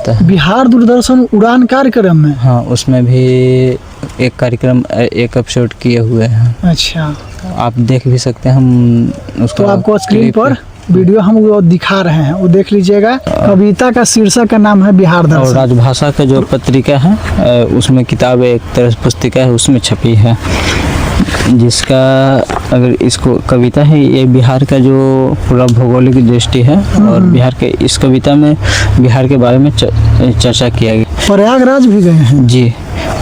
जाता है। बिहार दूरदर्शन उड़ान कार्यक्रम में? हाँ, उसमें भी एक कार्यक्रम, एक एपिसोड किए हुए हैं। अच्छा, आप देख भी सकते हैं, हम उसका तो आपको स्क्रीन पर वीडियो हम वो दिखा रहे हैं, वो देख लीजिएगा। कविता का शीर्षक का नाम है बिहार दर्शन। और राजभाषा का जो पत्रिका है उसमें किताब एक तरह से पुस्तिका है, उसमें छपी है, जिसका अगर इसको कविता है, ये बिहार का जो पूरा भौगोलिक दृष्टि है और बिहार के इस कविता में बिहार के बारे में चर्चा किया गया। प्रयागराज भी गए हैं? जी,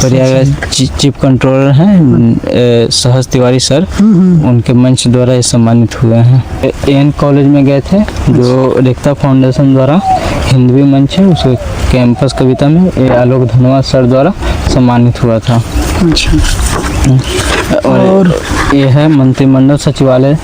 प्रयागराज चीफ कंट्रोलर हैं सहज तिवारी सर, उनके मंच द्वारा ये सम्मानित हुए हैं। एन कॉलेज में गए थे, जो रेखता फाउंडेशन द्वारा हिंदवी मंच है, उसके कैंपस कविता में ये आलोक धनवा सर द्वारा सम्मानित हुआ था। अच्छा, और ये है मंत्रिमंडल सचिवालय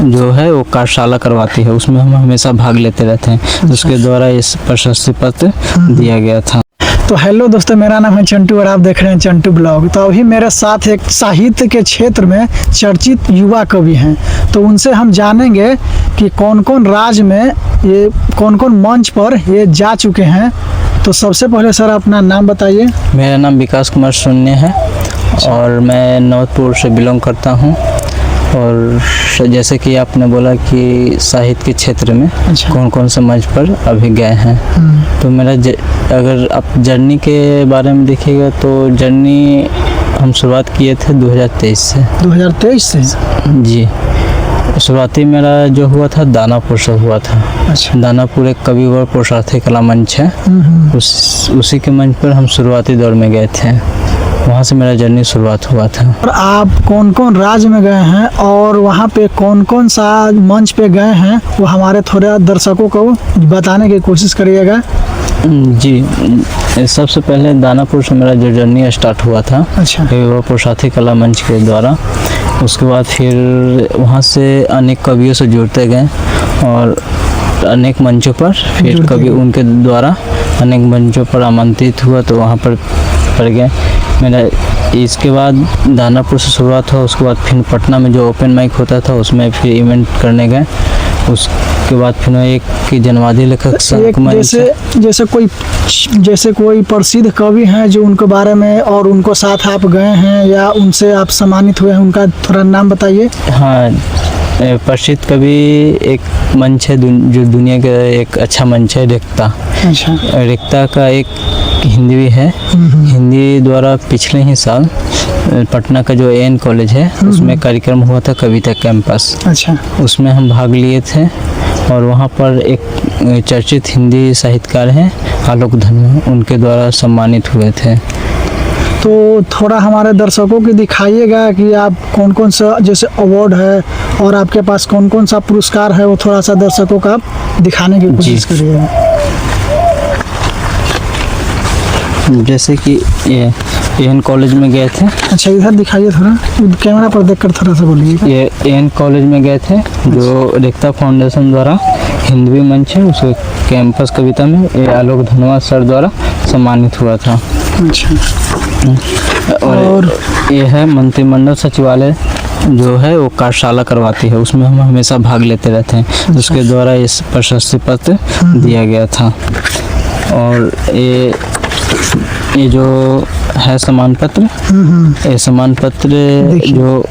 जो है वो कार्यशाला करवाती है, उसमें हम हमेशा भाग लेते रहते हैं, उसके द्वारा इस प्रशस्ति पत्र दिया गया था। तो हेलो दोस्तों, मेरा नाम है चंटू और आप देख रहे हैं चंटू ब्लॉग। तो अभी मेरे साथ एक साहित्य के क्षेत्र में चर्चित युवा कवि हैं, तो उनसे हम जानेंगे कि कौन कौन राज्य में ये कौन कौन मंच पर ये जा चुके हैं। तो सबसे पहले सर अपना नाम बताइए। मेरा नाम विकास कुमार शून्य है और मैं नवतपुर से बिलोंग करता हूँ। और जैसे कि आपने बोला कि साहित्य के क्षेत्र में कौन कौन से मंच पर अभी गए हैं, तो मेरा अगर आप जर्नी के बारे में देखिएगा तो जर्नी हम शुरुआत किए थे 2023 से। 2023 से? जी, शुरुआती मेरा जो हुआ था दानापुर से हुआ था। अच्छा। दानापुर एक कवि व पुरुषार्थी कला मंच है, उसी के मंच पर हम शुरुआती दौर में गए थे, वहाँ से मेरा जर्नी शुरुआत हुआ था। और आप कौन कौन राज्य में गए हैं और वहाँ पे कौन कौन सा मंच पे गए हैं, वो हमारे थोड़ा दर्शकों को बताने की कोशिश करिएगा। जी, सबसे पहले दानापुर से मेरा जो जर्नी स्टार्ट हुआ था, अच्छा, वो पुरुषार्थी कला मंच के द्वारा। उसके बाद फिर वहाँ से अनेक कवियों से जुड़ते गए और अनेक मंचों पर फिर कवि उनके द्वारा अनेक मंचों पर आमंत्रित हुआ, तो वहाँ पर पड़ गए मेरा। इसके बाद दानापुर से शुरुआत हुआ, उसके बाद फिर पटना में जो ओपन माइक होता था उसमें फिर इवेंट करने गए। उसके बाद फिर एक जनवादी लेखक संघ में जैसे कोई प्रसिद्ध कवि हैं जो उनके बारे में और उनको साथ आप गए हैं या उनसे आप सम्मानित हुए हैं, उनका थोड़ा नाम बताइए। हाँ, प्रसिद्ध कवि एक मंच है जो दुनिया का एक अच्छा मंच है, रेखता। अच्छा। रेखता का एक हिंदी है, हिंदी द्वारा पिछले ही साल पटना का जो एन कॉलेज है उसमें कार्यक्रम हुआ था कविता कैंपस। अच्छा। उसमें हम भाग लिए थे और वहाँ पर एक चर्चित हिंदी साहित्यकार हैं आलोक धनवा, उनके द्वारा सम्मानित हुए थे। तो थोड़ा हमारे दर्शकों को दिखाइएगा कि आप कौन कौन सा जैसे अवार्ड है और आपके पास कौन कौन सा पुरस्कार है, वो थोड़ा सा दर्शकों का दिखाने की कोशिश करिएगा। जैसे कि ये एन कॉलेज में गए थे। अच्छा, इधर दिखाइए थोड़ा, कैमरा पर देखकर थोड़ा सा बोलिए। ये एन कॉलेज में गए थे, जो रेखता फाउंडेशन द्वारा हिंदवी मंच है, उसके कैंपस कविता में ये आलोक धनवा सर द्वारा सम्मानित हुआ था। अच्छा। और ये है मंत्रिमंडल सचिवालय जो है वो कार्यशाला करवाती है, उसमें हम हमेशा भाग लेते रहते हैं, उसके द्वारा इस प्रशस्ति पत्र दिया गया था। और ये जो है सम्मान पत्र, ये सम्मान पत्र जो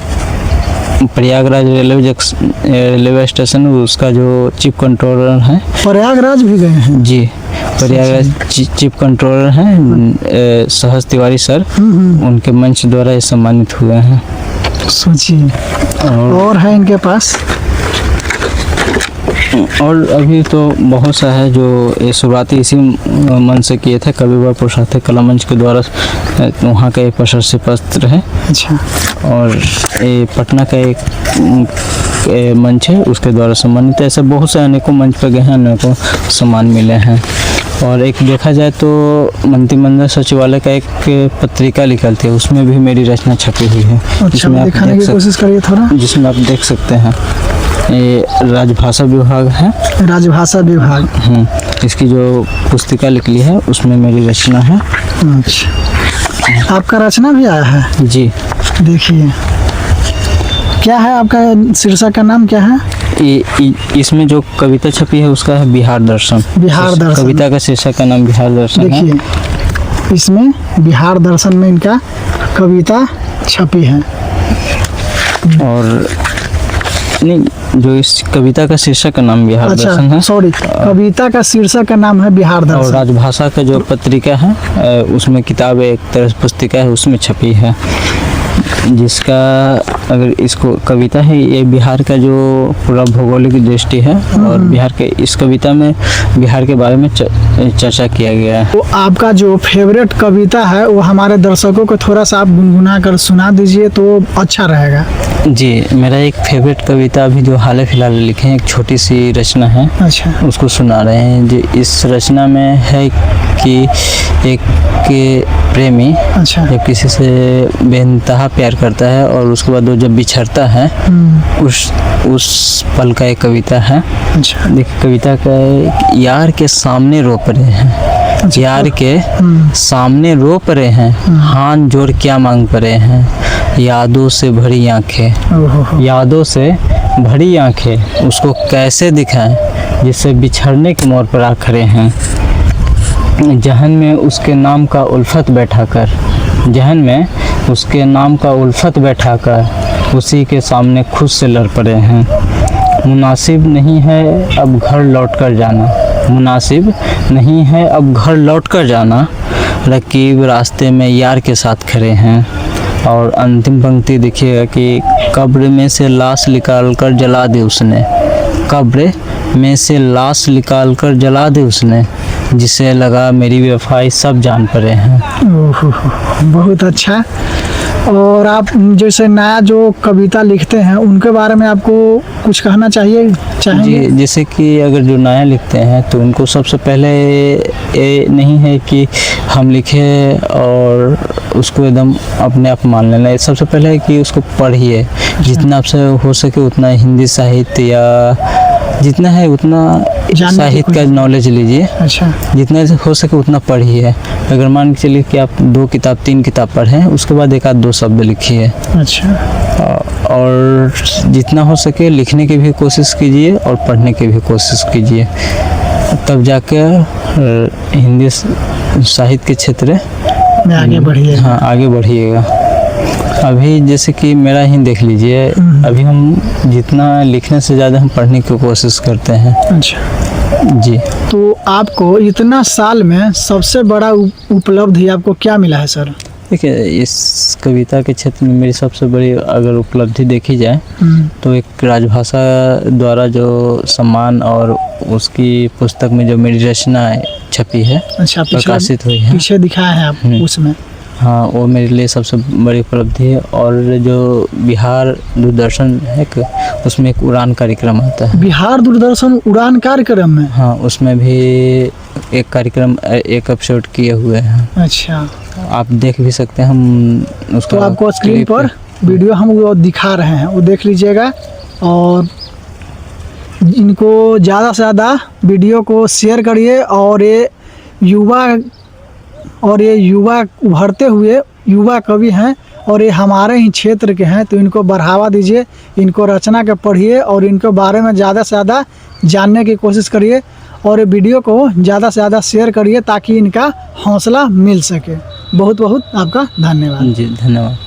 प्रयागराज रेलवे स्टेशन उसका जो चीफ कंट्रोलर है। प्रयागराज भी गए हैं? जी, प्रयागराज चीफ कंट्रोलर हैं सहज तिवारी सर, उनके मंच द्वारा ये सम्मानित हुए हैं। सोचिए, और है इनके पास और अभी तो बहुत सा है जो ये शुरुआती इसी मंच से किए थे, कवि व पुरुषार्थी कला मंच के द्वारा वहाँ का एक प्रशस्ति पत्र है। अच्छा। और ये पटना का एक मंच है, उसके द्वारा सम्मानित है। ऐसे बहुत से अनेकों मंच पर गए हैं, अनेकों सम्मान मिले हैं। और एक देखा जाए तो मंत्रिमंडल सचिवालय का एक पत्रिका निकलती है, उसमें भी मेरी रचना छपी हुई है। अच्छा, जिसमें आप दिखाने की कोशिश करिए थोड़ा। जिसमें आप देख सकते हैं ये राजभाषा विभाग है। राजभाषा विभाग। इसकी जो पुस्तिका निकली है उसमें मेरी रचना है। अच्छा, आपका रचना भी आया है? जी, देखिए, क्या है आपका शीर्षक का नाम क्या है? इसमें जो कविता छपी है उसका है बिहार दर्शन। बिहार दर्शन। कविता का शीर्षक का नाम बिहार दर्शन है। देखिए इसमें बिहार दर्शन में इनका कविता छपी है। और नहीं, जो इस कविता का शीर्षक का नाम बिहार दर्शन है। सॉरी, कविता का शीर्षक का नाम है बिहार और दर्शन। राजभाषा का जो पत्रिका है उसमें किताब एक तरह से पुस्तिका है, उसमें छपी है। जिसका अगर इसको कविता है, ये बिहार का जो पूरा भौगोलिक दृष्टि है और बिहार के इस कविता में बिहार के बारे में चर्चा किया गया है। तो आपका जो फेवरेट कविता है वो हमारे दर्शकों को थोड़ा सा आप गुनगुना कर सुना दीजिए तो अच्छा रहेगा। जी, मेरा एक फेवरेट कविता अभी जो हाल फिलहाल लिखे हैं, एक छोटी सी रचना है। अच्छा। उसको सुना रहे हैं। जो इस रचना में है कि एक प्रेमी अच्छा। जब किसी से बेइंतहा प्यार करता है और उसके बाद वो जब बिछड़ता है, उस पल का एक कविता है। अच्छा। देखिए कविता का, यार के सामने रो पड़े हैं। अच्छा। यार के सामने रो पड़े हैं, हाथ जोड़ क्या मांग पड़े हैं, यादों से भरी आंखें, यादों से भरी आंखें, उसको कैसे दिखाएं जिससे बिछड़ने के मोड़ पर आ खड़े हैं। जहन में उसके नाम का उल्फत बैठाकर, जहन में उसके नाम का उल्फत बैठाकर उसी के सामने खुद से लड़ पड़े हैं। मुनासिब नहीं है अब घर लौट कर जाना, मुनासिब नहीं है अब घर लौट कर जाना, रकीब रास्ते में यार के साथ खड़े हैं। और अंतिम पंक्ति देखिएगा कि कब्र में से लाश निकाल कर जला दे उसने, कब्र में से लाश निकाल कर जला दे उसने, जिसे लगा मेरी बेवफाई सब जान पड़े हैं। बहुत अच्छा। और आप जैसे नया जो कविता लिखते हैं उनके बारे में आपको कुछ कहना चाहेंगे? जी, जैसे कि अगर जो नया लिखते हैं तो उनको सबसे पहले ये नहीं है कि हम लिखें और उसको एकदम अपने आप मान लेना। सबसे पहले है कि उसको पढ़िए, जितना आपसे हो सके उतना हिंदी साहित्य या जितना है उतना साहित्य का नॉलेज लीजिए। अच्छा। जितना हो सके उतना पढ़िए। अगर मान के चलिए कि आप 2 किताब 3 किताब पढ़ें, उसके बाद 1 आध 2 शब्द लिखिए। अच्छा। और जितना हो सके लिखने की भी कोशिश कीजिए और पढ़ने की भी कोशिश कीजिए, तब जाकर हिंदी साहित्य के क्षेत्र में आगे बढ़िए। हाँ, आगे बढ़िएगा। अभी जैसे कि मेरा ही देख लीजिए, अभी हम जितना लिखने से ज़्यादा हम पढ़ने की कोशिश करते हैं। अच्छा जी। तो आपको इतना साल में सबसे बड़ा उपलब्धि आपको क्या मिला है सर? देखिए, इस कविता के क्षेत्र में मेरी सबसे बड़ी अगर उपलब्धि देखी जाए तो एक राजभाषा द्वारा जो सम्मान और उसकी पुस्तक में जो मेरी रचना छपी है, अच्छा, प्रकाशित हुई है, पीछे दिखाया है आप उसमें। हाँ, वो मेरे लिए सबसे बड़ी उपलब्धि है। और जो बिहार दूरदर्शन है उसमें एक उड़ान कार्यक्रम आता है। बिहार दूरदर्शन उड़ान कार्यक्रम में? हाँ, उसमें भी एक कार्यक्रम, एक एपिसोड किए हुए हैं। अच्छा। आप देख भी सकते हैं, हम उसको तो आपको स्क्रीन पर वीडियो हम वो दिखा रहे हैं, वो देख लीजिएगा। और इनको ज़्यादा से ज़्यादा वीडियो को शेयर करिए। और ये युवा उभरते हुए युवा कवि हैं और ये हमारे ही क्षेत्र के हैं, तो इनको बढ़ावा दीजिए, इनको रचना के पढ़िए और इनके बारे में ज़्यादा से ज़्यादा जानने की कोशिश करिए। और ये वीडियो को ज़्यादा से ज़्यादा शेयर करिए ताकि इनका हौसला मिल सके। बहुत बहुत आपका धन्यवाद। जी, धन्यवाद।